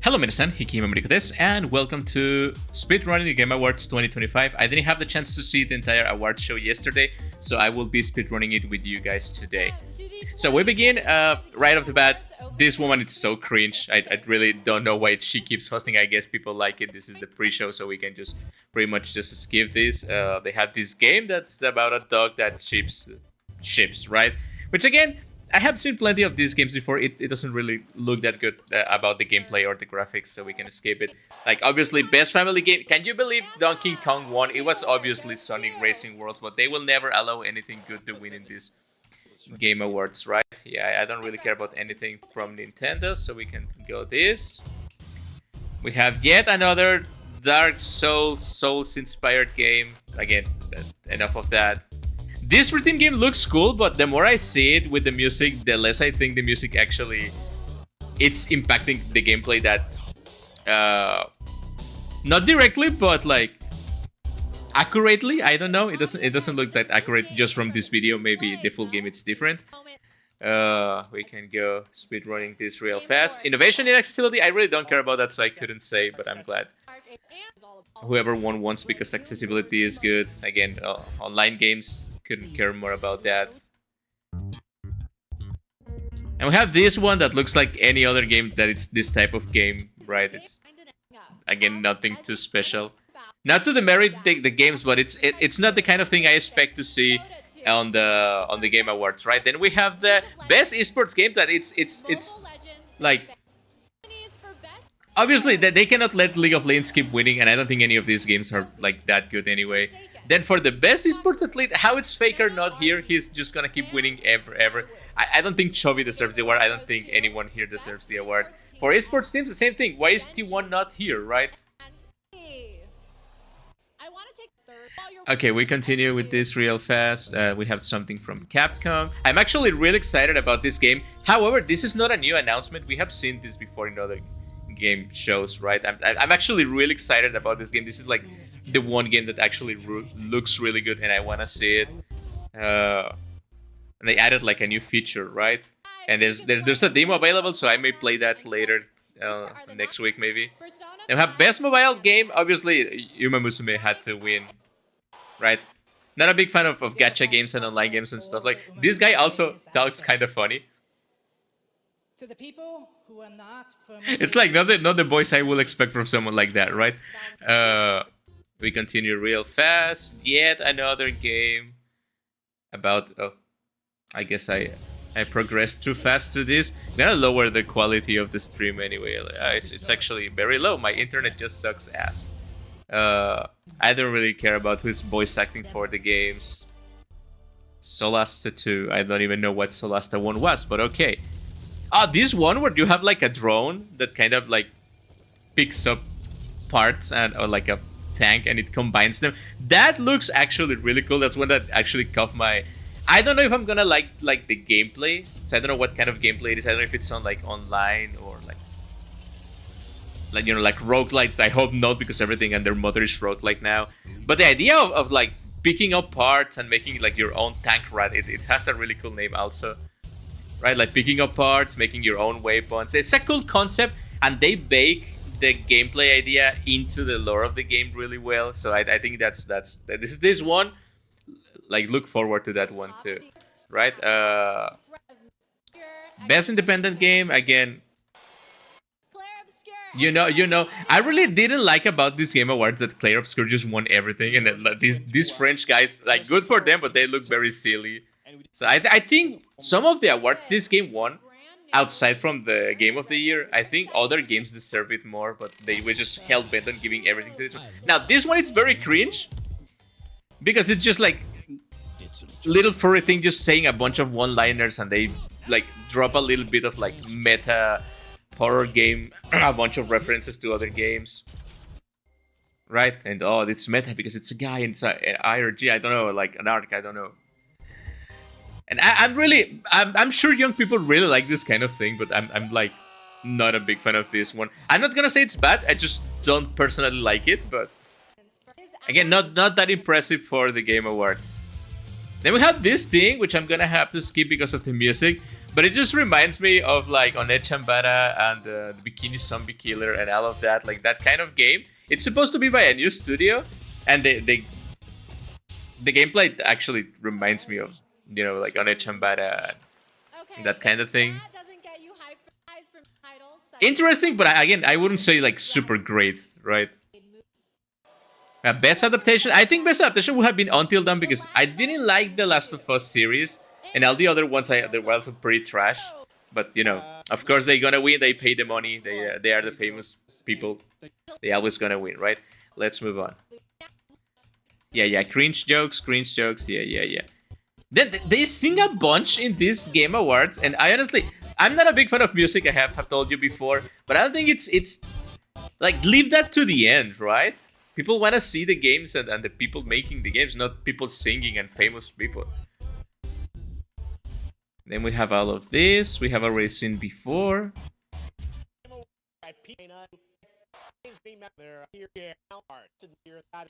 Hello minasan, Hikimamuriko desu, and welcome to Speedrunning the Game Awards 2025. I didn't have the chance to see the entire award show yesterday, so I will be speedrunning it with you guys today. So we begin right off the bat. This woman is so cringe. I really don't know why she keeps hosting. I guess people like it. This is the pre-show, so we can just pretty much just skip this. They have this game that's about a dog that ships, right? Which again, I have seen plenty of these games before. It doesn't really look that good about the gameplay or the graphics, so we can skip it. Like, obviously, best family game. Can you believe Donkey Kong won? It was obviously Sonic Racing Worlds, but they will never allow anything good to win in these Game Awards, right? Yeah, I don't really care about anything from Nintendo, so we can go this. We have yet another Dark Souls-inspired game. Again, enough of that. This rhythm game looks cool, but the more I see it with the music, the less I think the music actually it's impacting the gameplay. That not directly, but like accurately. I don't know. It doesn't look that accurate just from this video. Maybe the full game it's different. We can go speedrunning this real fast. Innovation and accessibility. I really don't care about that, so I couldn't say, but I'm glad. Whoever won once because accessibility is good. Again, online games. Couldn't care more about that. And we have this one that looks like any other game that it's this type of game, right? It's again nothing too special. Not to demerit the games, but it's not the kind of thing I expect to see on the Game Awards, right? Then we have the best esports game that it's like obviously that they cannot let League of Legends keep winning, and I don't think any of these games are like that good anyway. Then for the best esports athlete, how is Faker not here? He's just gonna keep winning ever. I don't think Chovy deserves the award. I don't think anyone here deserves the award. For esports teams, the same thing. Why is T1 not here, right? Okay, we continue with this real fast. We have something from Capcom. I'm actually really excited about this game. However, this is not a new announcement. We have seen this before in other game shows, right? I'm actually really excited about this game. This is like the one game that actually looks really good, and I want to see it. And they added like a new feature, right? And there's a demo available, so I may play that later next week maybe. And we have best mobile game. Obviously, Yuma Musume had to win, right? Not a big fan of gacha games and online games and stuff. Like, this guy also talks kind of funny. To the people who are not familiar. It's like not the voice I will expect from someone like that, right? We continue real fast. Yet another game about... Oh, I guess I progressed too fast to this. I'm gonna lower the quality of the stream anyway. It's actually very low. My internet just sucks ass. I don't really care about who's voice acting for the games. Solasta 2. I don't even know what Solasta 1 was, but okay. This one where you have like a drone that kind of like picks up parts or like a tank and it combines them. That looks actually really cool. That's one that actually caught my... I don't know if I'm gonna like the gameplay. So I don't know what kind of gameplay it is. I don't know if it's on like online or like you know, like roguelites. I hope not, because everything and their mother is roguelike now. But the idea of like picking up parts and making like your own tank rat, it has a really cool name also. Right, like picking up parts, making your own weapons. It's a cool concept, and they bake the gameplay idea into the lore of the game really well. So I think this one. Like, look forward to that one too, right? Best independent game again. You know, I really didn't like about this Game Awards that Clair Obscur just won everything, and that these French guys, like, good for them, but they look very silly. So I think some of the awards this game won, outside from the Game of the Year, I think other games deserve it more, but they were just hell-bent on giving everything to this one. Now, this one, it's very cringe, because it's just like little furry thing just saying a bunch of one-liners, and they like drop a little bit of like meta horror game, a bunch of references to other games. Right? And it's meta because it's a guy and it's an IRG, I don't know, like an arc, I don't know. And I'm sure young people really like this kind of thing, but I'm like not a big fan of this one. I'm not gonna say it's bad, I just don't personally like it, but again, not that impressive for the Game Awards. Then we have this thing, which I'm gonna have to skip because of the music, But it just reminds me of like One Chambara and the Bikini Zombie Killer and all of that, like that kind of game. It's supposed to be by a new studio, and the gameplay actually reminds me of, you know, like One Chambara and that kind of thing. Interesting, but again, I wouldn't say like super great, right? Best adaptation? I think best adaptation would have been Until Dawn because I didn't like the Last of Us series, and all the other ones they were also pretty trash. But you know, of course they're gonna win. They pay the money. They are the famous people. They always gonna win, right? Let's move on. Yeah, cringe jokes. Yeah. Then they sing a bunch in these Game Awards, and I'm not a big fan of music. I have told you before, but I don't think it's like leave that to the end, right? People want to see the games and the people making the games, not people singing and famous people. Then we have all of this. We have already seen before.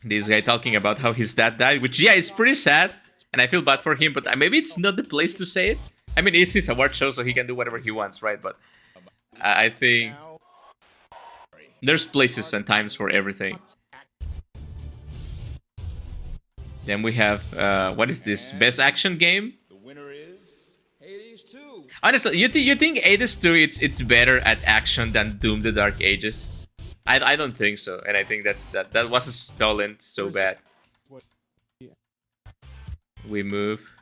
This guy talking about how his dad died, which, yeah, it's pretty sad. And I feel bad for him, but maybe it's not the place to say it. I mean, it's his award show, so he can do whatever he wants, right? But I think there's places and times for everything. Then we have, what is this? Best action game? Honestly, you think Hades 2 it's better at action than Doom: The Dark Ages? I don't think so, and I think that was stolen so bad. We move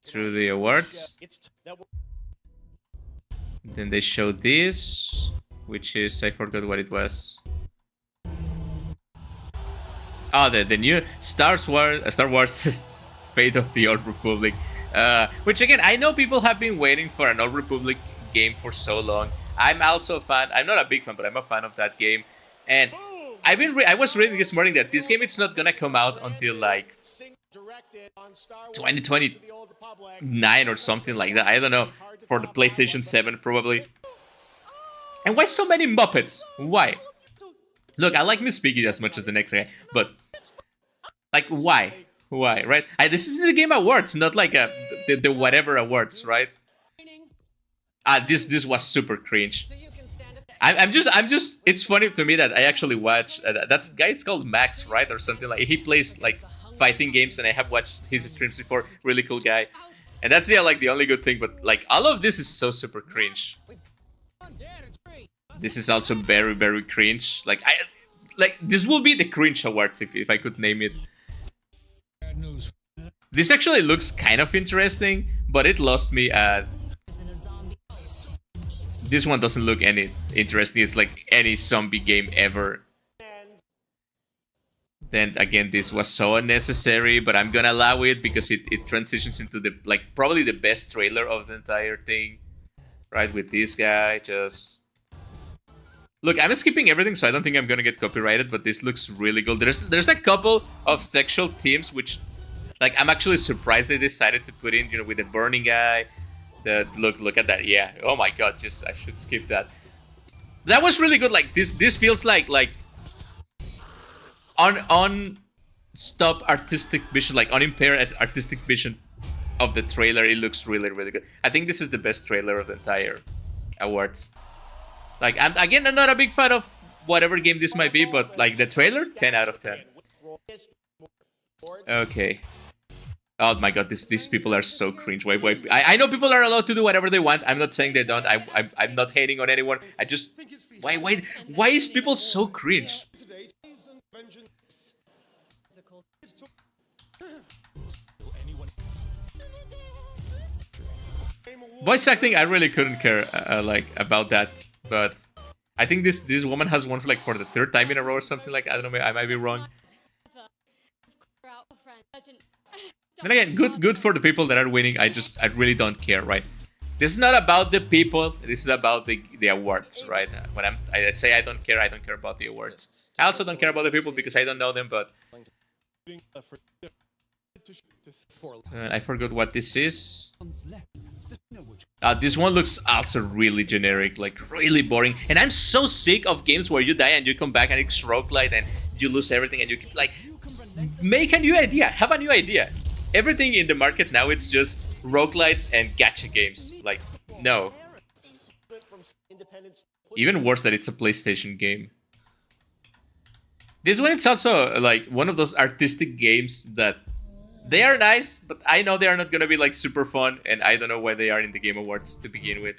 through the awards. Then they show this, which is, I forgot what it was. Oh, the new Star Wars Fate of the Old Republic. Which again, I know people have been waiting for an Old Republic game for so long. I'm also a fan. I'm not a big fan, but I'm a fan of that game. And I was reading this morning that this game it's not gonna come out until like 2029 or something like that. I don't know. For the PlayStation 7 probably. And why so many Muppets? Why? Look, I like Miss Piggy as much as the next guy, but like why? Why, right? This is the Game Awards, not like the whatever awards, right? This was super cringe. I'm just. It's funny to me that I actually watch. That guy's called Max, right, or something like. He plays like fighting games, and I have watched his streams before. Really cool guy, and that's like the only good thing. But like all of this is so super cringe. This is also very very cringe. Like this will be the cringe awards if I could name it. This actually looks kind of interesting, but it lost me at... This one doesn't look any interesting. It's like any zombie game ever. Then again, this was so unnecessary, but I'm gonna allow it because it transitions into the probably the best trailer of the entire thing. Right, with this guy just... Look, I'm skipping everything, so I don't think I'm gonna get copyrighted, but this looks really good. There's a couple of sexual themes which, like, I'm actually surprised they decided to put in, you know, with the burning guy. Look at that, yeah. Oh my god, I should skip that. That was really good. Like this feels like stop artistic vision, like unimpaired artistic vision of the trailer. It looks really really good. I think this is the best trailer of the entire awards. Like, I'm not a big fan of whatever game this might be, but like the trailer, 10 out of 10. Okay. Oh my god, these people are so cringe. Wait. I know people are allowed to do whatever they want. I'm not saying they don't. I'm not hating on anyone. I just... Why is people so cringe? Voice acting, I really couldn't care like about that. But I think this woman has won for the third time in a row or something like. I don't know. I might be wrong. And again, good for the people that are winning. I really don't care, right? This is not about the people. This is about the awards, right? When I say I don't care about the awards. I also don't care about the people because I don't know them. But I forgot what this is. This one looks also really generic, like really boring. And I'm so sick of games where you die and you come back and it's roguelite and you lose everything and you keep like make a new idea, have a new idea. Everything in the market now it's just roguelites and gacha games. Like No. Even worse that it's a PlayStation game. This one, it's also like one of those artistic games that they are nice, but I know they are not gonna be like super fun, and I don't know why they are in the Game Awards to begin with.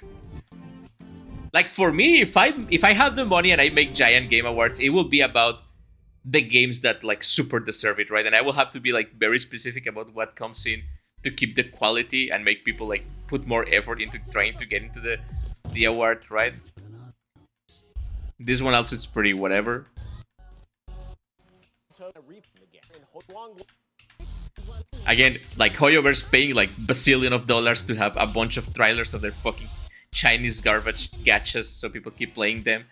Like for me, if I have the money and I make giant Game Awards, it will be about the games that like super deserve it, right? And I will have to be like very specific about what comes in to keep the quality and make people like put more effort into trying to get into the award, right? This one also is pretty whatever. Again, like Hoyoverse paying like bazillion of dollars to have a bunch of trailers of their fucking Chinese garbage gachas, so people keep playing them.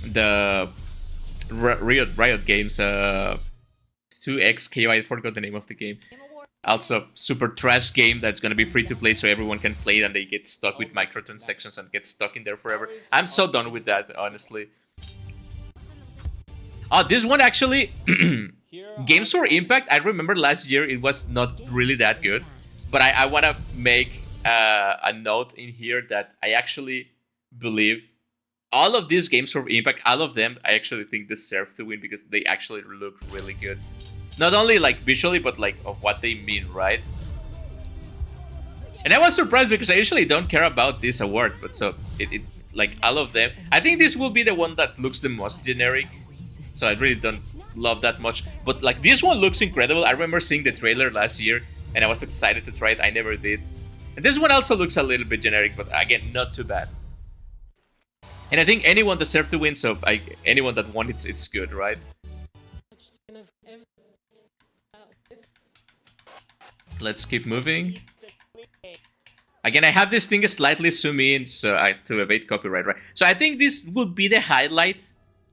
The Riot Games 2X I forgot the name of the game. Also, super trash game that's gonna be free to play, so everyone can play it and they get stuck with microtransactions and get stuck in there forever. I'm so done with that, honestly. Oh, this one actually, Games for Impact. I remember last year it was not really that good, but I want to make a note in here that I actually believe all of these Games for Impact, all of them, I actually think deserve to win because they actually look really good. Not only like visually, but like of what they mean, right? And I was surprised because I usually don't care about this award, but so it like all of them. I think this will be the one that looks the most generic, so I really don't love that much. But like this one looks incredible. I remember seeing the trailer last year, and I was excited to try it. I never did. And this one also looks a little bit generic, but again, not too bad. And I think anyone deserves to win, so anyone that won, it's good, right? Let's keep moving. Again, I have this thing slightly zoom in so to evade copyright, right? So I think this would be the highlight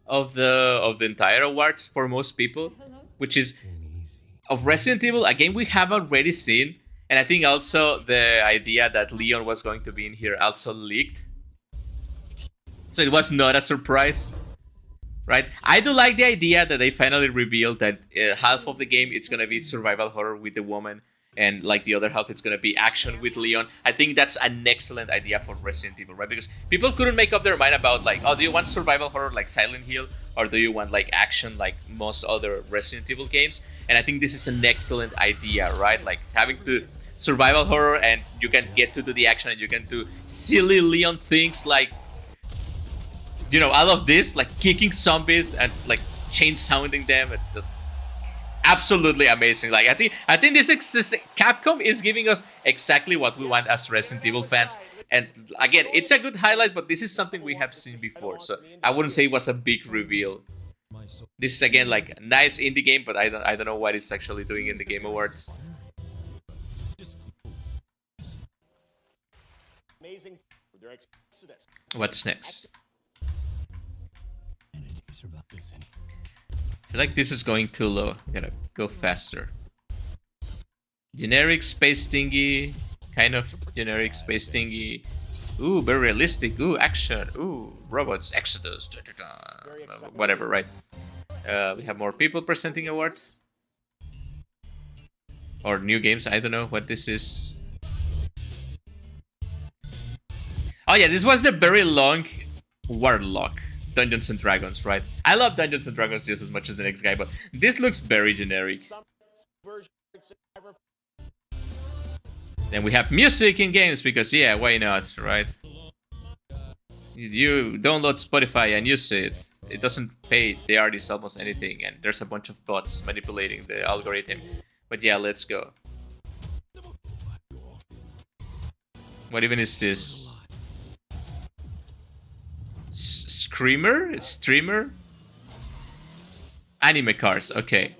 of the entire awards for most people, which is of Resident Evil, a game we have already seen, and I think also the idea that Leon was going to be in here also leaked. So it was not a surprise, right? I do like the idea that they finally revealed that half of the game it's gonna be survival horror with the woman, and like the other half it's gonna be action with Leon. I think that's an excellent idea for Resident Evil, right? Because people couldn't make up their mind about like, oh, do you want survival horror like Silent Hill, or do you want like action like most other Resident Evil games? And I think this is an excellent idea, right? Like having to survival horror and you can get to do the action and you can do silly Leon things like, you know, all of this, like kicking zombies and like chain-sounding them. Absolutely amazing. Like I think this Capcom is giving us exactly what we want as Resident Evil fans. And again, it's a good highlight, but this is something we have seen before, so I wouldn't say it was a big reveal. This is again like a nice indie game, but I don't know what it's actually doing in the Game Awards. What's next? I feel like this is going too low. I gotta go faster. Generic space thingy. Kind of generic space thingy. Ooh, very realistic. Ooh, action. Ooh, robots. Exodus. Whatever, right? We have more people presenting awards. Or new games. I don't know what this is. Oh yeah, this was the very long Warlock. Dungeons and Dragons, right? I love Dungeons and Dragons just as much as the next guy, but this looks very generic. Then we have music in games because, yeah, why not, right? You download Spotify and use it. It doesn't pay the artist almost anything, and there's a bunch of bots manipulating the algorithm. But yeah, let's go. What even is this? Streamer? Anime cars, okay.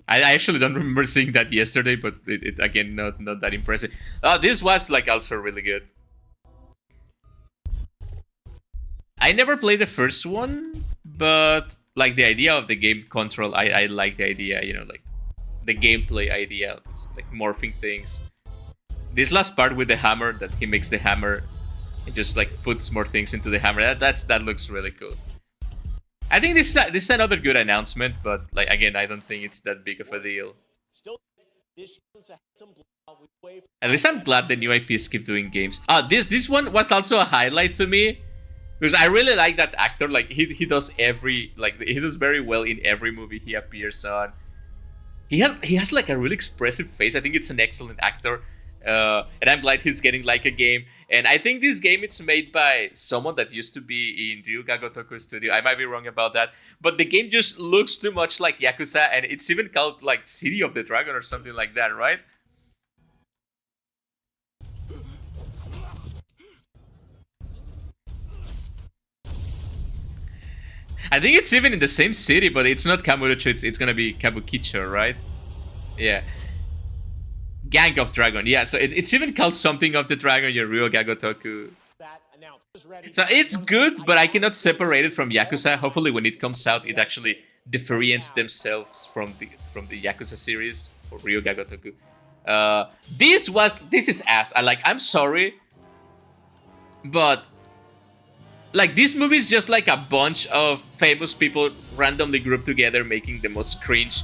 I actually don't remember seeing that yesterday, but it again, not that impressive. Oh, this was like also really good. I never played the first one, but like the idea of the game control, I like the idea, you know, like the gameplay idea, it's like morphing things. This last part with the hammer, that he makes the hammer, it just like puts more things into the hammer. That looks really cool. I think this is another good announcement, but like again, I don't think it's that big of a deal. At least I'm glad the new IPs keep doing games. This one was also a highlight to me because I really like that actor. Like he does he does very well in every movie he appears on. He has like a really expressive face. I think it's an excellent actor, and I'm glad he's getting like a game. And I think this game it's made by someone that used to be in Ryu Gotoku Studio. I might be wrong about that, but the game just looks too much like Yakuza, and it's even called like City of the Dragon or something like that, right? I think it's even in the same city, but it's not Kamurocho, it's gonna be Kabukicho, right? Yeah. Gang of Dragon, yeah, so it's even called something of the Dragon, your Ryu Gotoku. So it's good, but I cannot separate it from Yakuza. Hopefully when it comes out, it actually differentiates themselves from the Yakuza series, or Ryu Gotoku. This is ass. I'm sorry, but like this movie is just like a bunch of famous people randomly grouped together making the most cringe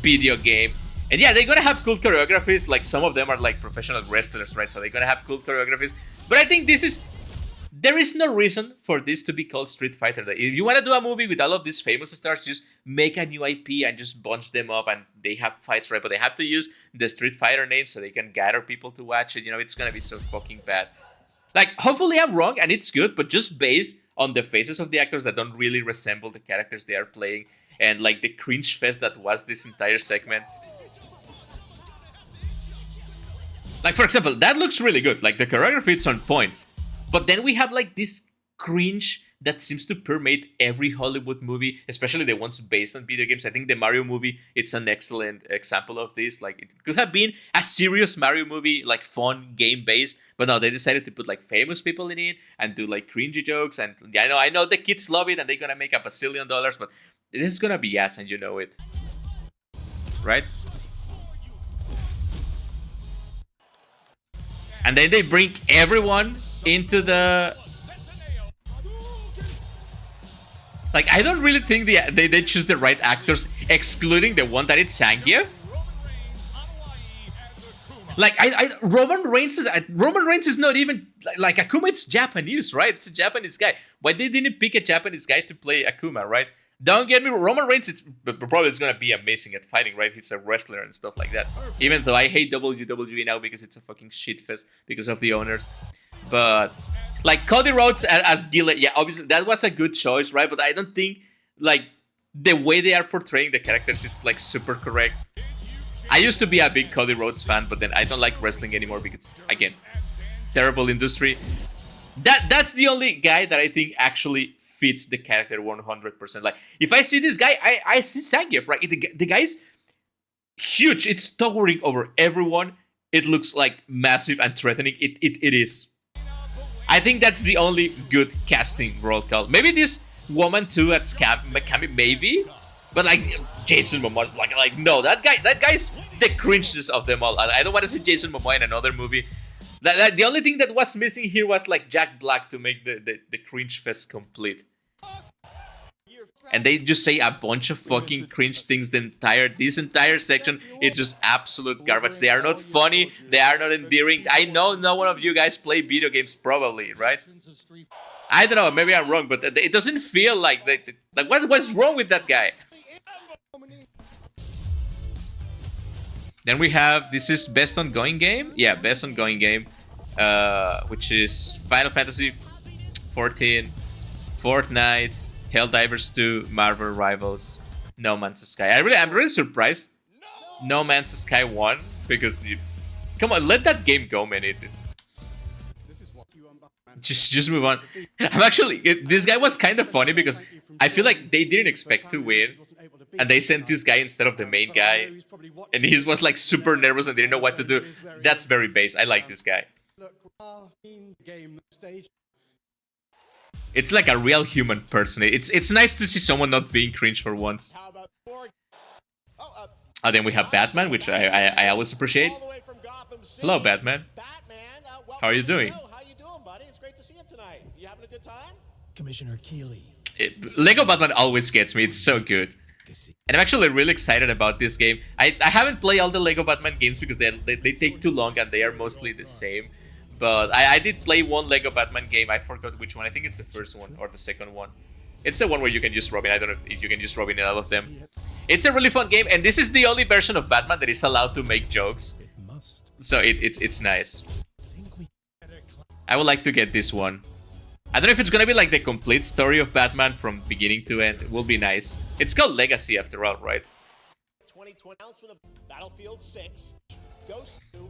video game. And yeah, they're gonna have cool choreographies. Like some of them are like professional wrestlers, right? So they're gonna have cool choreographies. But I think there is no reason for this to be called Street Fighter. If you want to do a movie with all of these famous stars, just make a new IP and just bunch them up and they have fights, right? But they have to use the Street Fighter name so they can gather people to watch it. You know, it's gonna be so fucking bad. Like, hopefully I'm wrong and it's good, but just based on the faces of the actors that don't really resemble the characters they are playing and like the cringe fest that was this entire segment. Like, for example, that looks really good. Like, the choreography is on point. But then we have like this cringe that seems to permeate every Hollywood movie, especially the ones based on video games. I think the Mario movie, it's an excellent example of this. Like, it could have been a serious Mario movie, like fun, game-based, but no, they decided to put like famous people in it and do like cringy jokes. And yeah, I know the kids love it and they're gonna make $1 billion, but this is gonna be ass and you know it. Right? And then they bring everyone into the... Like, I don't really think they choose the right actors, excluding the one that it's Zangief. Like, Roman Reigns is not even like Akuma. It's Japanese, right? It's a Japanese guy. Why they didn't pick a Japanese guy to play Akuma, right? Don't get me wrong, Roman Reigns, probably is gonna be amazing at fighting, right? He's a wrestler and stuff like that. Even though I hate WWE now because it's a fucking shitfest because of the owners. But like Cody Rhodes as Gillet, yeah, obviously that was a good choice, right? But I don't think like the way they are portraying the characters, it's like super correct. I used to be a big Cody Rhodes fan, but then I don't like wrestling anymore because, again, terrible industry. That's the only guy that I think actually fits the character 100%. Like, if I see this guy, I see Zangief, right? The guy's huge. It's towering over everyone. It looks like massive and threatening. It is. I think that's the only good casting roll call. Maybe this woman too at Kami, maybe. But like Jason Momoa's like no, that guy's the cringes of them all. I don't want to see Jason Momoa in another movie. The only thing that was missing here was like Jack Black to make the cringe fest complete. And they just say a bunch of fucking cringe things. This entire section, it's just absolute garbage. They are not funny. They are not endearing. I know no one of you guys play video games, probably, right? I don't know. Maybe I'm wrong, but it doesn't feel like what's wrong with that guy? Then we have, this is best ongoing game? Yeah, best ongoing game, which is Final Fantasy 14, Fortnite, Helldivers 2, Marvel Rivals, No Man's Sky. I'm really surprised No Man's Sky won, because come on, let that game go, man. Just move on. This guy was kind of funny because I feel like they didn't expect to win, and they sent this guy instead of the main guy, and he was like super nervous and didn't know what to do. That's very base. I like this guy. It's like a real human person. It's nice to see someone not being cringe for once. Then we have Batman, which I always appreciate. Hello, Batman. How are you doing? How you doing, buddy? It's great to see you tonight. You having a good time? Commissioner Keeley. Lego Batman always gets me. It's so good. And I'm actually really excited about this game. I haven't played all the Lego Batman games because they take too long and they are mostly the same. But I did play one Lego Batman game. I forgot which one. I think it's the first one or the second one. It's the one where you can use Robin. I don't know if you can use Robin in all of them. It's a really fun game, and this is the only version of Batman that is allowed to make jokes. So it's nice. I would like to get this one. I don't know if it's gonna be like the complete story of Batman from beginning to end. It will be nice. It's called Legacy after all, right? 2020 for the Battlefield 6 goes to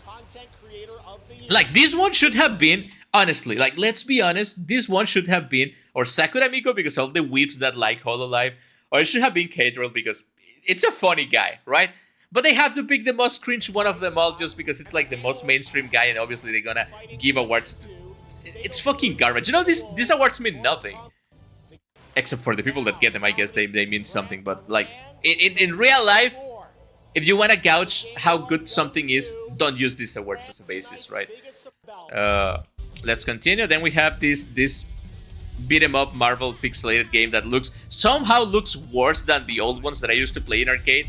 content creator of the year. Like this one should have been, honestly, like let's be honest, this one should have been or Sakura Miko because of the weeps that like Hololive, or it should have been Cadrell because it's a funny guy, right? But they have to pick the most cringe one of them all just because it's like the most mainstream guy, and obviously they're gonna give awards to... It's fucking garbage. You know, these awards mean nothing. Except for the people that get them, I guess they mean something. But like, in real life, if you want to gouge how good something is, don't use these awards as a basis, right? Let's continue. Then we have this beat 'em up Marvel pixelated game that somehow looks worse than the old ones that I used to play in arcade.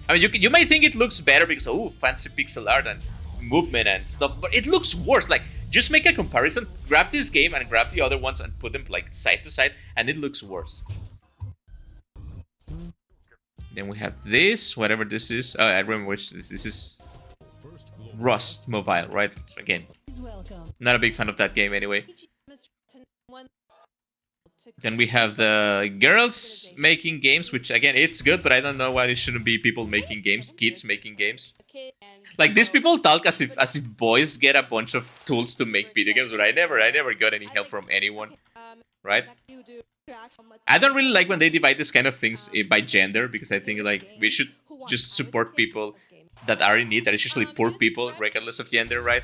I mean, you may think it looks better because, oh, fancy pixel art and movement and stuff, but it looks worse. Like, just make a comparison, grab this game and grab the other ones and put them like side to side, and it looks worse. Then we have this, whatever this is. Oh, I remember which this is. Rust Mobile, right? Again, not a big fan of that game anyway. Then we have the girls making games, which again, it's good, but I don't know why it shouldn't be people making games, kids making games. Like, these people talk as if boys get a bunch of tools to make video games, but I never got any help from anyone, right? I don't really like when they divide this kind of things by gender, because I think like we should just support people that are in need, that is usually poor people, regardless of gender, right?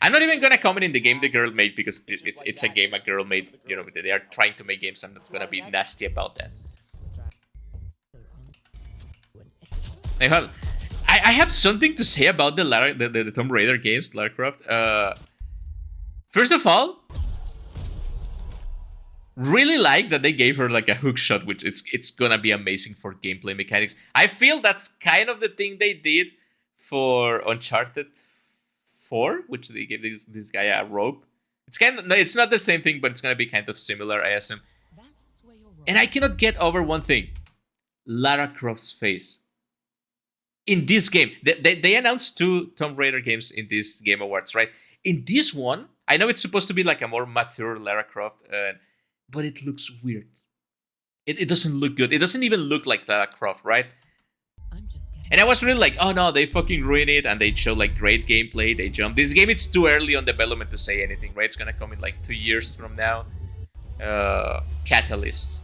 I'm not even gonna comment in the game the girl made because it's a game a girl made. You know, they are trying to make games. I'm not gonna be nasty about that. I have something to say about the Tomb Raider games, Lara Croft. First of all, really like that they gave her like a hook shot, which it's gonna be amazing for gameplay mechanics. I feel that's kind of the thing they did for Uncharted 4, which they gave this guy a rope. It's kind of, no, it's not the same thing, but it's gonna be kind of similar, I assume. And I cannot get over one thing: Lara Croft's face. In this game, they announced 2 Tomb Raider games in these Game Awards, right? In this one, I know it's supposed to be like a more mature Lara Croft, but it looks weird. It doesn't look good. It doesn't even look like Lara Croft, right? And I was really like, oh no, they fucking ruined it, and they show like great gameplay, they jumped. This game, it's too early on development to say anything, right? It's gonna come in like 2 years from now. Catalyst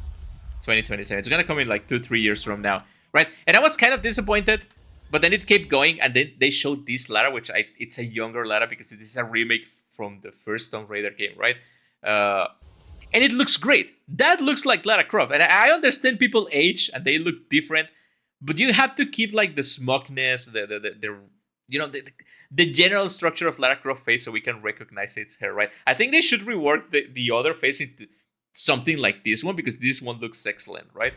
2027. It's gonna come in like 2-3 years from now, right? And I was kind of disappointed, but then it kept going, and then they showed this Lara, which it's a younger Lara because it is a remake from the first Tomb Raider game, right? And it looks great. That looks like Lara Croft, and I understand people age and they look different. But you have to keep like the smugness, the you know, the general structure of Lara Croft face so we can recognize it's her, right? I think they should rework the other face into something like this one, because this one looks excellent, right?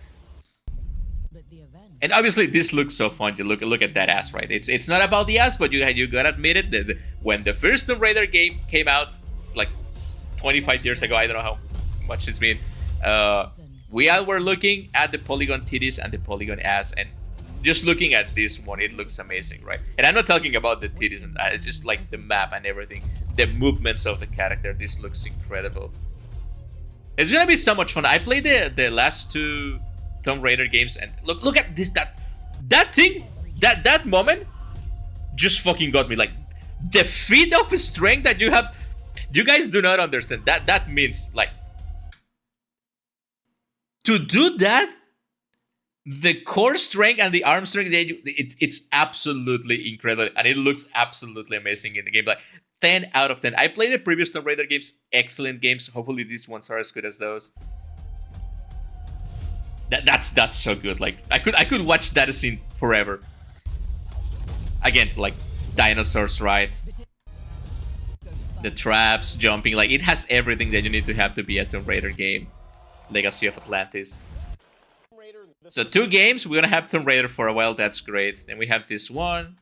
And obviously this looks so fun. You look at that ass, right? It's not about the ass, but you gotta admit it that when the first Tomb Raider game came out like 25 years ago, I don't know how much it's been. We all were looking at the polygon titties and the polygon ass, and just looking at this one, it looks amazing, right? And I'm not talking about the titties, and it's just like the map and everything, the movements of the character. This looks incredible. It's gonna be so much fun. I played the last 2 Tomb Raider games, and look at this, that thing, that moment just fucking got me. Like, the feat of strength that you have, you guys do not understand. That means like, to do that, the core strength and the arm strength, it's absolutely incredible, and it looks absolutely amazing in the game. Like 10 out of 10. I played the previous Tomb Raider games, excellent games. Hopefully these ones are as good as those. That's so good. Like I could watch that scene forever. Again, like dinosaurs, right? The traps, jumping, like it has everything that you need to have to be a Tomb Raider game. Legacy of Atlantis. So 2 games, we're gonna have Tomb Raider for a while, that's great. Then we have this one,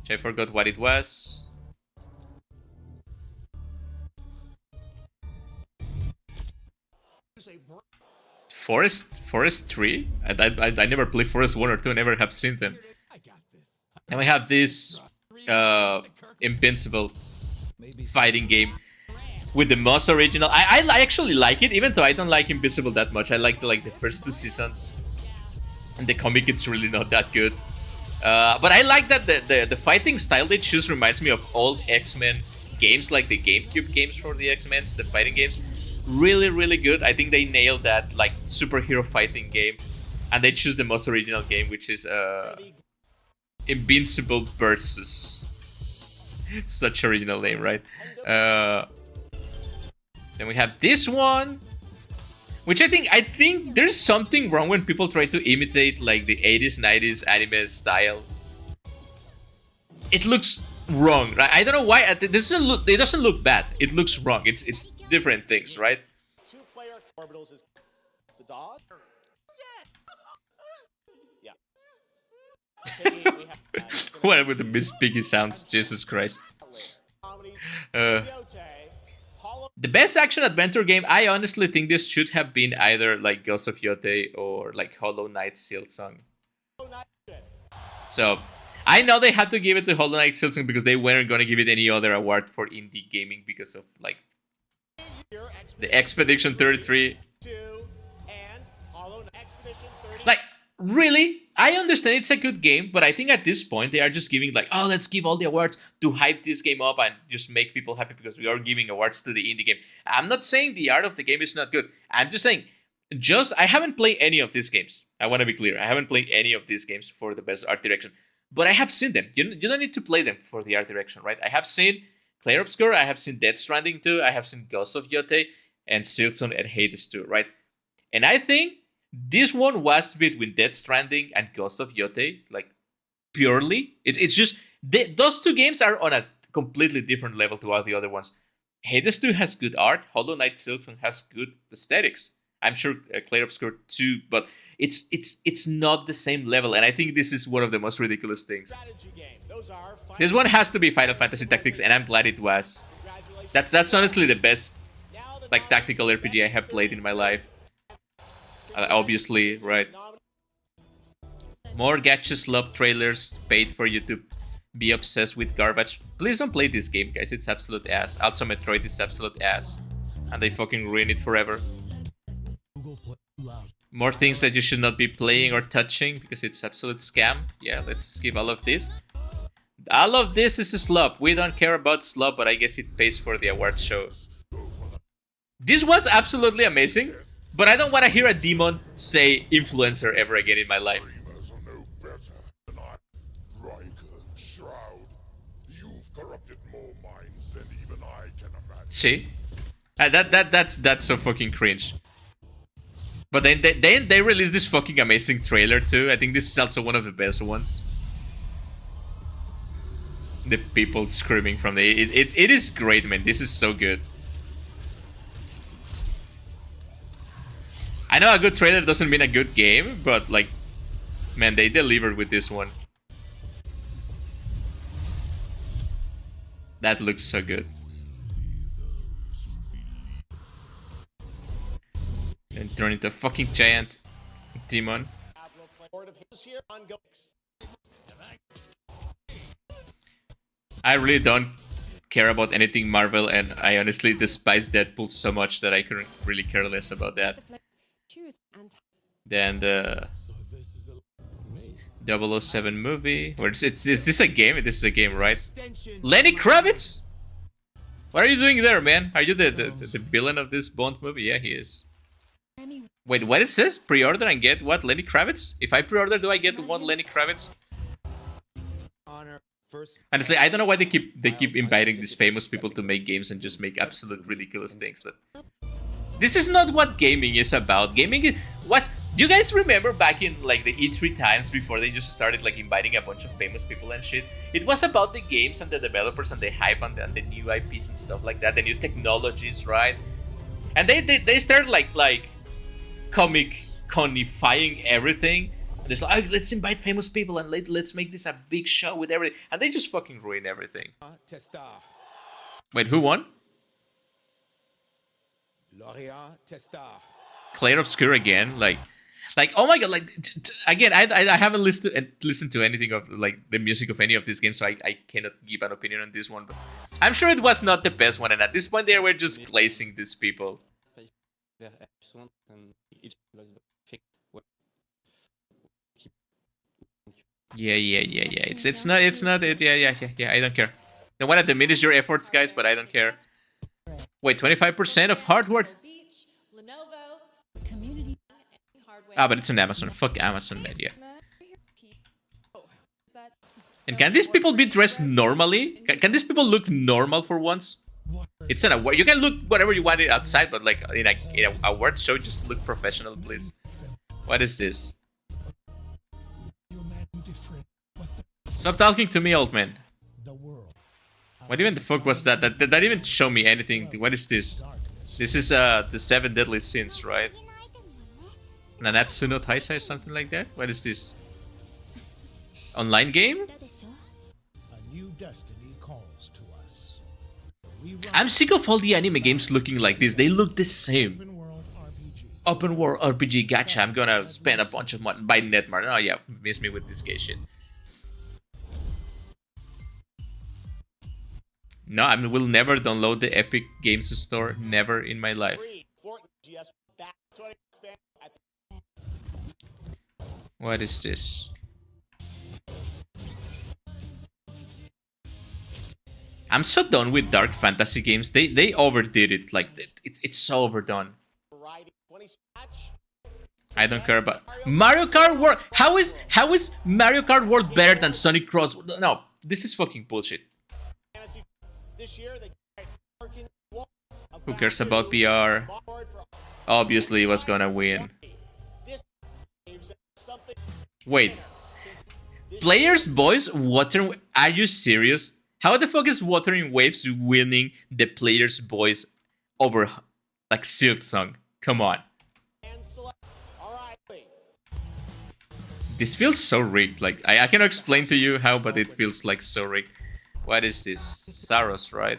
which I forgot what it was. Forest 3? I never played Forest 1 or 2, I never have seen them. And we have this Invincible fighting game with the most original. I actually like it, even though I don't like Invincible that much. I like the first 2 seasons. And the comic, it's really not that good. But I like that the fighting style they choose reminds me of old X-Men games, like the GameCube games for the X-Men, the fighting games. Really, really good. I think they nailed that, like, superhero fighting game. And they choose the most original game, which is Invincible Versus. Such original name, right? Then we have this one, which I think there's something wrong when people try to imitate like the 80s, 90s anime style. It looks wrong, right? I don't know why. It doesn't look bad. It looks wrong. It's different things, right? 2-player orbitals is the dog. Yeah. What with the Miss Piggy sounds? Jesus Christ. The best action adventure game, I honestly think this should have been either like Ghost of Yotei or like Hollow Knight Silksong. So I know they had to give it to Hollow Knight Silksong because they weren't going to give it any other award for indie gaming because of like the Expedition 33. Like, really? I understand it's a good game, but I think at this point they are just giving like, oh, let's give all the awards to hype this game up and just make people happy because we are giving awards to the indie game. I'm not saying the art of the game is not good. I'm just saying, I haven't played any of these games. I want to be clear. I haven't played any of these games for the best art direction, but I have seen them. You don't need to play them for the art direction, right? I have seen Clair Obscur, I have seen Death Stranding 2, I have seen Ghost of Yotei, and Silksong and Hades 2, right? And I think this one was between Death Stranding and Ghost of Yotei, like, purely. It's just, those 2 games are on a completely different level to all the other ones. Hades 2 has good art, Hollow Knight Silksong has good aesthetics. I'm sure Clair Obscur too, but it's not the same level, and I think this is one of the most ridiculous things. This one has to be Final Fantasy Tactics, and I'm glad it was. That's honestly the best, like, tactical RPG I have played in my life. Obviously, right. More gacha slop trailers paid for you to be obsessed with garbage. Please don't play this game, guys. It's absolute ass. Also, Metroid is absolute ass. And they fucking ruin it forever. More things that you should not be playing or touching because it's absolute scam. Yeah, let's skip all of this. All of this is a slop. We don't care about slop, but I guess it pays for the award show. This was absolutely amazing. But I don't want to hear a demon say influencer ever again in my life. See? That's so fucking cringe. But then they released this fucking amazing trailer too. I think this is also one of the best ones. The people screaming from the... It is great, man. This is so good. I know a good trailer doesn't mean a good game, but like, man, they delivered with this one. That looks so good. And turn into a fucking giant demon. I really don't care about anything Marvel, and I honestly despise Deadpool so much that I couldn't really care less about that. Then the 007 movie. Or is this a game? This is a game, right? Lenny Kravitz? What are you doing there, man? Are you the villain of this Bond movie? Yeah, he is. Wait, what it says? Pre-order and get what? Lenny Kravitz? If I pre-order, do I get one Lenny Kravitz? Honestly, I don't know why they keep inviting these famous people to make games and just make absolute ridiculous things. This is not what gaming is about. Do you guys remember back in like the E3 times before they just started like inviting a bunch of famous people and shit? It was about the games and the developers and the hype and the new IPs and stuff like that, the new technologies, right? And they started like comic conifying everything. And it's like, oh, let's invite famous people and let's make this a big show with everything. And they just fucking ruin everything. Wait, who won? Claire Obscure again, like oh my god, like again, I haven't listened to anything of like the music of any of these games, so I cannot give an opinion on this one. But I'm sure it was not the best one, and at this point they were just glazing these people. Yeah. It's not it. Yeah. I don't care. Don't want to diminish your efforts, guys, but I don't care. Wait, 25% of hard work. Ah, but it's on Amazon. Fuck Amazon, man. Yeah. And can these people be dressed normally? Can these people look normal for once? It's an award. You can look whatever you want outside, but like in a award show, just look professional, please. What is this? Stop talking to me, old man. What even the fuck was that? That didn't even show me anything. What is this? This is the 7 deadly sins, right? Nanatsu no Taisai or something like that? What is this? Online game? I'm sick of all the anime games looking like this. They look the same. Open world RPG gacha. I'm gonna spend a bunch of money by Netmart. Oh yeah, miss me with this gay shit. No, I will never download the Epic Games Store. Never in my life. What is this? I'm so done with dark fantasy games. They overdid it. Like it's so overdone. I don't care about Mario Kart World. How is Mario Kart World better than Sonic Cross? No, this is fucking bullshit. Who cares about PR? Obviously, he was gonna win. Wait. Players, boys, Water... Are you serious? How the fuck is Wuthering Waves winning the Players, boys over, like, Silk Song? Come on. This feels so rigged. Like, I cannot explain to you how, but it feels like so rigged. What is this? Saros, right?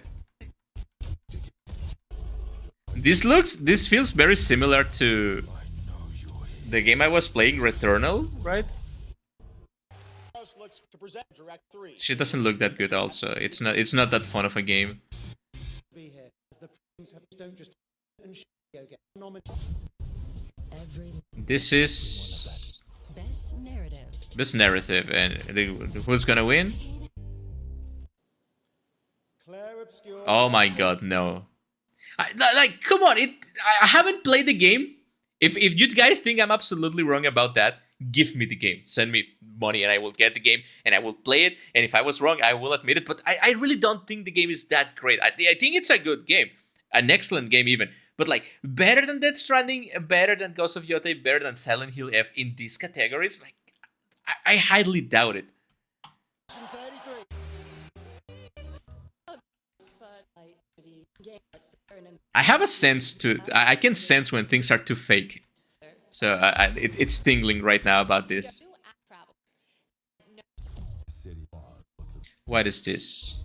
This feels very similar to the game I was playing, Returnal, right? She doesn't look that good also. It's not that fun of a game. This is best narrative, and who's gonna win? Oh my god, no. Like, come on, I haven't played the game. If you guys think I'm absolutely wrong about that, give me the game. Send me money and I will get the game and I will play it. And if I was wrong, I will admit it. But I really don't think the game is that great. I think it's a good game. An excellent game even. But like, better than Death Stranding, better than Ghost of Yotei, better than Silent Hill F in these categories, like, I highly doubt it. I have a sense to... I can sense when things are too fake. So it's tingling right now about this. What is this?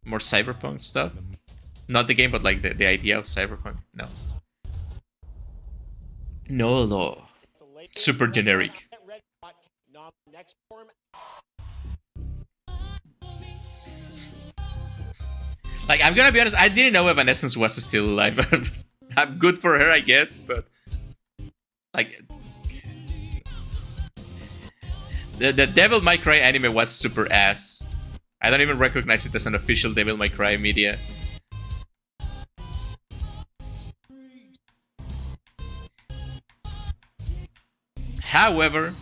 More cyberpunk stuff? Not the game, but like the idea of cyberpunk? No. No law. Super generic. Like, I'm gonna be honest, I didn't know Evanescence was still alive. I'm good for her, I guess, but... Like... The Devil May Cry anime was super ass. I don't even recognize it as an official Devil May Cry media. However...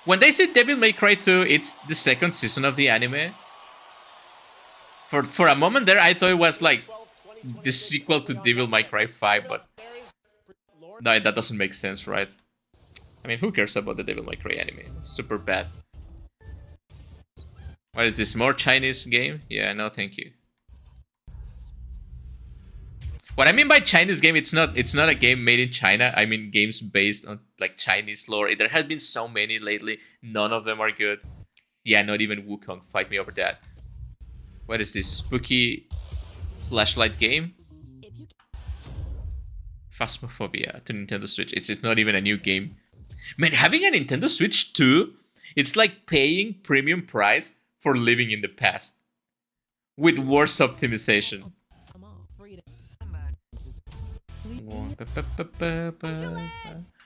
When they say Devil May Cry 2, it's the second season of the anime. For a moment there, I thought it was like the sequel to Devil May Cry 5, but No, that doesn't make sense, right? I mean, who cares about the Devil May Cry anime? It's super bad. What is this? More Chinese game? Yeah, no, thank you. What I mean by Chinese game, it's not a game made in China. I mean games based on like Chinese lore. There have been so many lately. None of them are good. Yeah, not even Wukong. Fight me over that. What is this? Spooky flashlight game? Phasmophobia to Nintendo Switch. It's not even a new game. Man, having a Nintendo Switch 2, it's like paying premium price for living in the past. With worse optimization.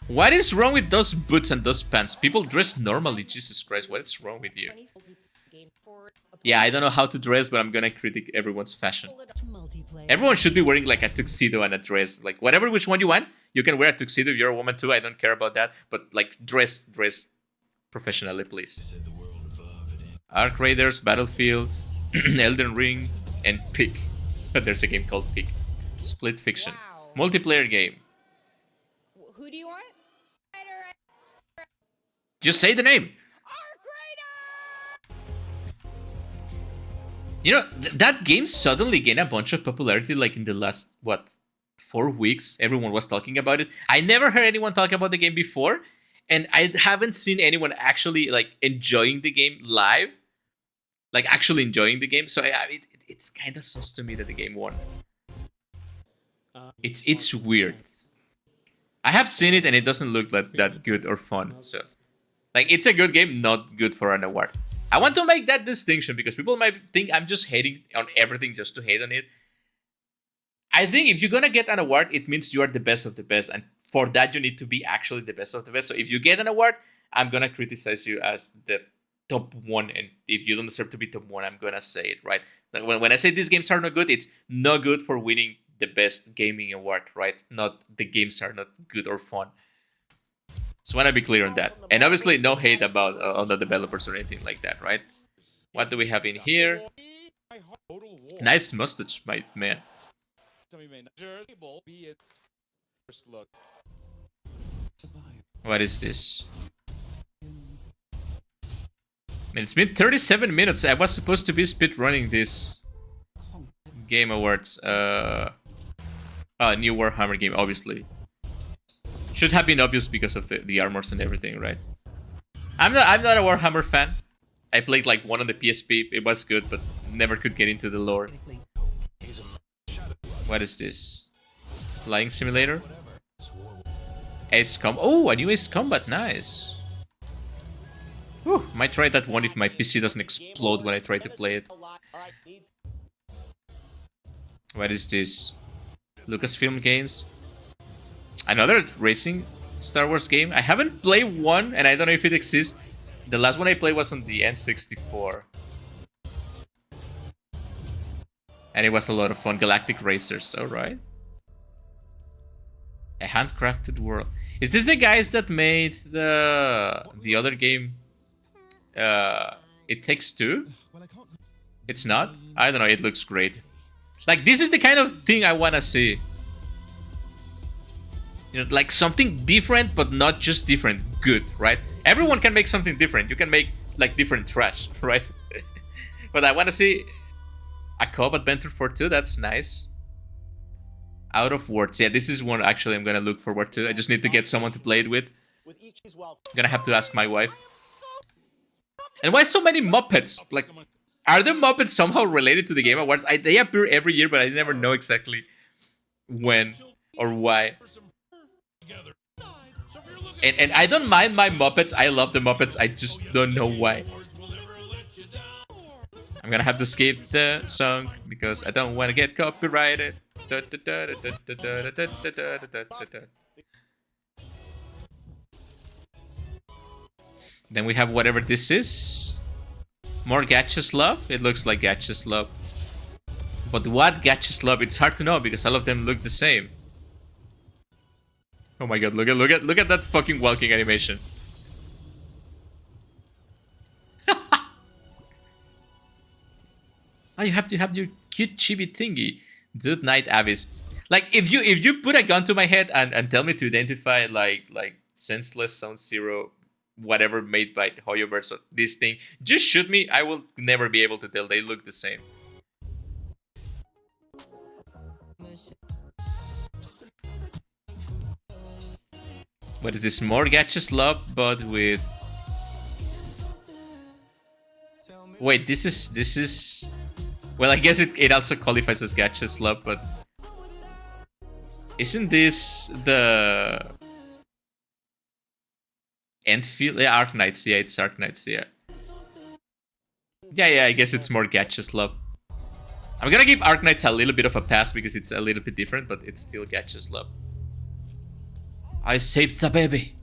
What is wrong with those boots and those pants? People dress normally, Jesus Christ, what is wrong with you? Yeah, I don't know how to dress, but I'm gonna critique everyone's fashion. Everyone should be wearing like a tuxedo and a dress. Like whatever which one you want, you can wear a tuxedo if you're a woman too, I don't care about that. But like dress professionally, please. Arc Raiders, Battlefield, Elden Ring, and Peak. There's a game called Peak. Split Fiction. Wow. Multiplayer game. Who do you want? Just say the name. You know, that game suddenly gained a bunch of popularity like in the last, what, 4 weeks? Everyone was talking about it. I never heard anyone talk about the game before. And I haven't seen anyone actually like enjoying the game live. Like actually enjoying the game. So it's kind of sus to me that the game won. It's weird. I have seen it and it doesn't look that good or fun. So, like, it's a good game, not good for an award. I want to make that distinction because people might think I'm just hating on everything just to hate on it. I think if you're gonna get an award, it means you are the best of the best, and for that you need to be actually the best of the best. So if you get an award, I'm gonna criticize you as the top one, and if you don't deserve to be top one, I'm gonna say it, right? Like when I say these games are not good, it's not good for winning the best gaming award, right? Not the games are not good or fun. So I want to be clear on that. And obviously no hate about on the developers or anything like that, right? What do we have in here? Nice mustache, my man. What is this? Man, it's been 37 minutes. I was supposed to be speedrunning this Game Awards. New Warhammer game, obviously. Should have been obvious because of the armors and everything, right? I'm not a Warhammer fan. I played like one on the PSP. It was good, but never could get into the lore. What is this? Flying simulator? Ace Combat. Oh, a new Ace Combat. Nice. Whew, might try that one if my PC doesn't explode when I try to play it. What is this? Lucasfilm games. Another racing Star Wars game. I haven't played one, and I don't know if it exists. The last one I played was on the N64. And it was a lot of fun. Galactic Racers, alright. A handcrafted world. Is this the guys that made the other game? It Takes Two? It's not? I don't know, it looks great. Like, this is the kind of thing I wanna see. You know, like something different, but not just different, good, right? Everyone can make something different. You can make, like, different trash, right? But I wanna see a co-op adventure for two, that's nice. Out of Words. Yeah, this is one actually I'm gonna look forward to. I just need to get someone to play it with. I'm gonna have to ask my wife. And why so many Muppets? Like, are the Muppets somehow related to the Game Awards? They appear every year, but I never know exactly when or why. And I don't mind my Muppets. I love the Muppets. I just don't know why. I'm gonna have to skip the song because I don't want to get copyrighted. Then we have whatever this is. More Gacha's Love. It looks like Gacha's Love. But what Gacha's Love? It's hard to know because all of them look the same. Oh my god, look at that fucking walking animation. Oh, you have to have your cute chibi thingy. Dude, Night Abyss. Like if you put a gun to my head and tell me to identify like senseless Zone Zero, whatever made by Hoyoverse or this thing, just shoot me. I will never be able to tell. They look the same. What is this? More gacha slop, but with. Wait, this is. Well, I guess it also qualifies as gacha slop, but. Isn't this the Endfield? Yeah, Arknights. Yeah, it's Arknights. Yeah. Yeah. I guess it's more gacha slop. I'm gonna give Arknights a little bit of a pass because it's a little bit different, but it's still gacha slop. I saved the baby.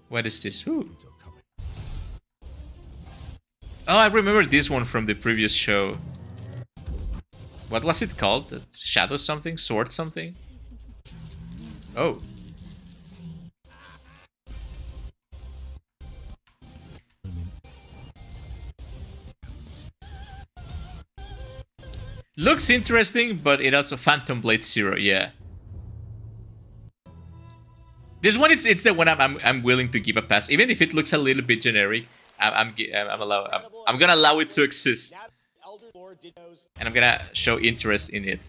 What is this? Ooh. Oh, I remember this one from the previous show. What was it called? Shadow something? Sword something? Oh. Looks interesting, but it also Phantom Blade Zero, yeah. This one, it's the one I'm willing to give a pass, even if it looks a little bit generic. I'm gonna allow it to exist, and I'm gonna show interest in it.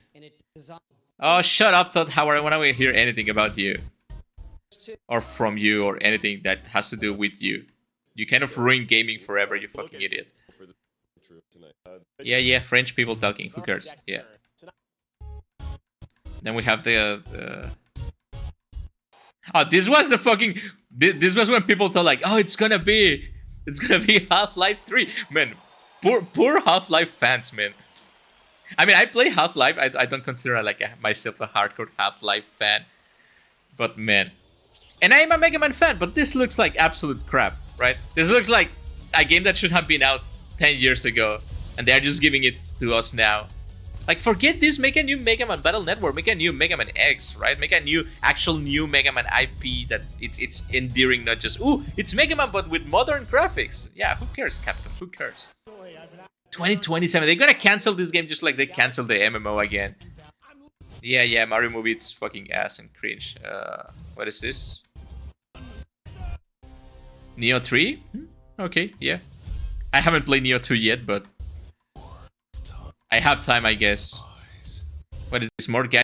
Oh, shut up, Todd Howard! I wanna hear anything about you, or from you, or anything that has to do with you. You kind of ruin gaming forever, you fucking idiot. Yeah, French people talking. Who cares? Yeah. Then we have the. Oh, this was the fucking. This was when people thought like, oh, it's gonna be Half-Life 3. Man, poor Half-Life fans, man. I mean, I play Half-Life. I don't consider myself a hardcore Half-Life fan, but man, and I am a Mega Man fan. But this looks like absolute crap, right? This looks like a game that should have been out 10 years ago, and they are just giving it to us now. Like, forget this, make a new Mega Man Battle Network, make a new Mega Man X, right? Make a new Mega Man IP that it's endearing, not just, ooh, it's Mega Man but with modern graphics. Yeah, who cares, Capcom? Who cares? 2027, they're gonna cancel this game just like they canceled the MMO again. Yeah, Mario movie, it's fucking ass and cringe. What is this? Neo 3? Okay, yeah. I haven't played Neo 2 yet, but I have time, I guess. What is this? More gacha?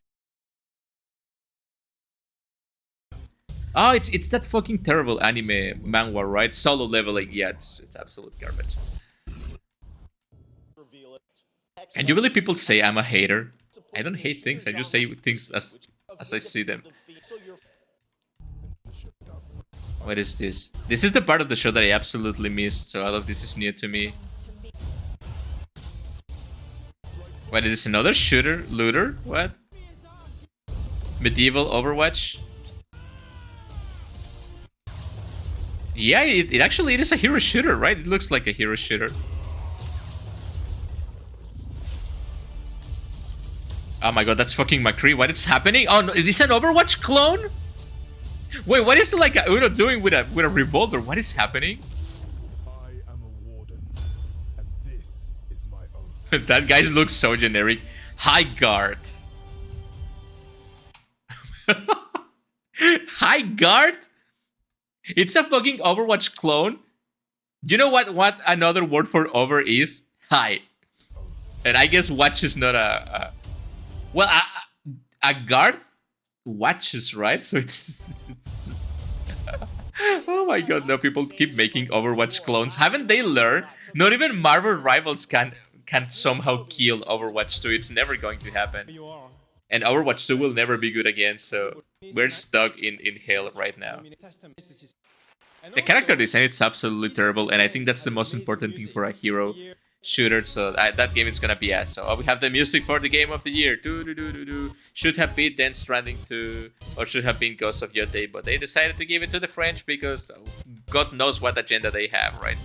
Oh, it's that fucking terrible anime manhwa, right? Solo Leveling. Yeah, it's absolute garbage. And usually people say I'm a hater. I don't hate things. I just say things as I see them. What is this? This is the part of the show that I absolutely missed, so all of this is new to me. What is this? Another shooter? Looter? What? Medieval Overwatch? Yeah, it actually is a hero shooter, right? It looks like a hero shooter. Oh my god, that's fucking McCree. What is happening? Oh no, is this an Overwatch clone? Wait, what is like Uno doing with a revolver? What is happening? That guy looks so generic. High guard. High guard? It's a fucking Overwatch clone. You know what another word for over is? High. And I guess watch is not well, a guard watches, right? So it's oh my god, no, people keep making Overwatch clones. Haven't they learned? Not even Marvel Rivals can somehow kill Overwatch 2. It's never going to happen. And Overwatch 2 will never be good again, so we're stuck in hell right now. The character design, it's absolutely terrible, and I think that's the most important thing for a hero shooter, so that game is gonna be ass. So we have the music for the game of the year. Should have been Death Stranding 2, or should have been Ghost of Yotei, but they decided to give it to the French because God knows what agenda they have, right?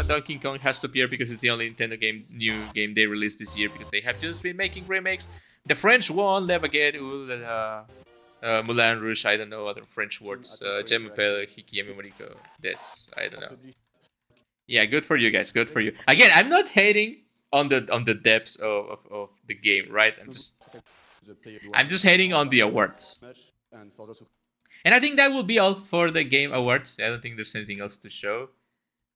Donkey Kong has to appear because it's the only Nintendo new game they released this year, because they have just been making remakes. The French won, never get. Moulin Rouge, I don't know other French words. Je m'appelle Hikiyami Moriko. This, I don't know. Yeah, good for you guys. Good for you. Again, I'm not hating on the depths of the game, right? I'm just hating on the awards. And I think that will be all for the game awards. I don't think there's anything else to show.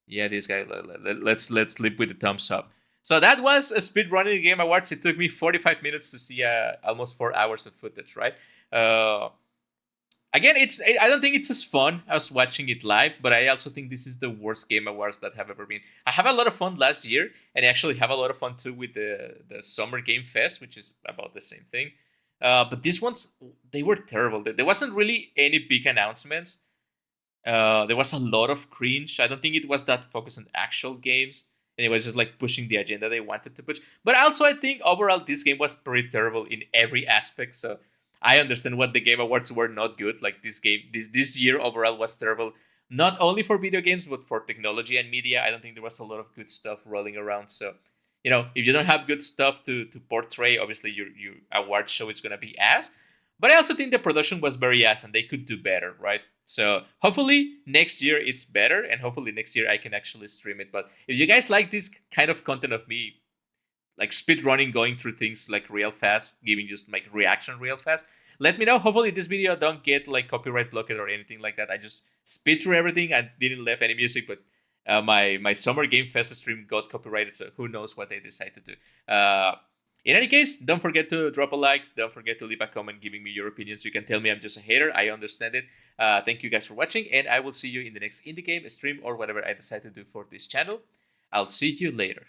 Yeah, this guy. Let's sleep with the thumbs up. So that was a speedrunning game awards. It took me 45 minutes to see almost 4 hours of footage, right? Again, I don't think it's as fun as watching it live, but I also think this is the worst game awards that have ever been. I have a lot of fun last year, and I actually have a lot of fun too with the Summer Game Fest, which is about the same thing. But these ones, they were terrible. There wasn't really any big announcements. There was a lot of cringe. I don't think it was that focused on actual games. And it was just like pushing the agenda they wanted to push. But also, I think overall, this game was pretty terrible in every aspect. So I understand what the Game Awards were not good. Like this game, this year overall was terrible. Not only for video games, but for technology and media. I don't think there was a lot of good stuff rolling around. So, if you don't have good stuff to portray, obviously your award show is gonna be ass. But I also think the production was very ass, and they could do better, right? So hopefully next year it's better, and hopefully next year I can actually stream it. But if you guys like this kind of content of me, like speed running, going through things like real fast, giving just like reaction real fast, let me know. Hopefully this video don't get like copyright blocked or anything like that. I just speed through everything. I didn't leave any music, but my Summer Game Fest stream got copyrighted, so who knows what they decide to do. In any case, don't forget to drop a like. Don't forget to leave a comment giving me your opinions. You can tell me I'm just a hater. I understand it. Thank you guys for watching, and I will see you in the next indie game stream or whatever I decide to do for this channel. I'll see you later.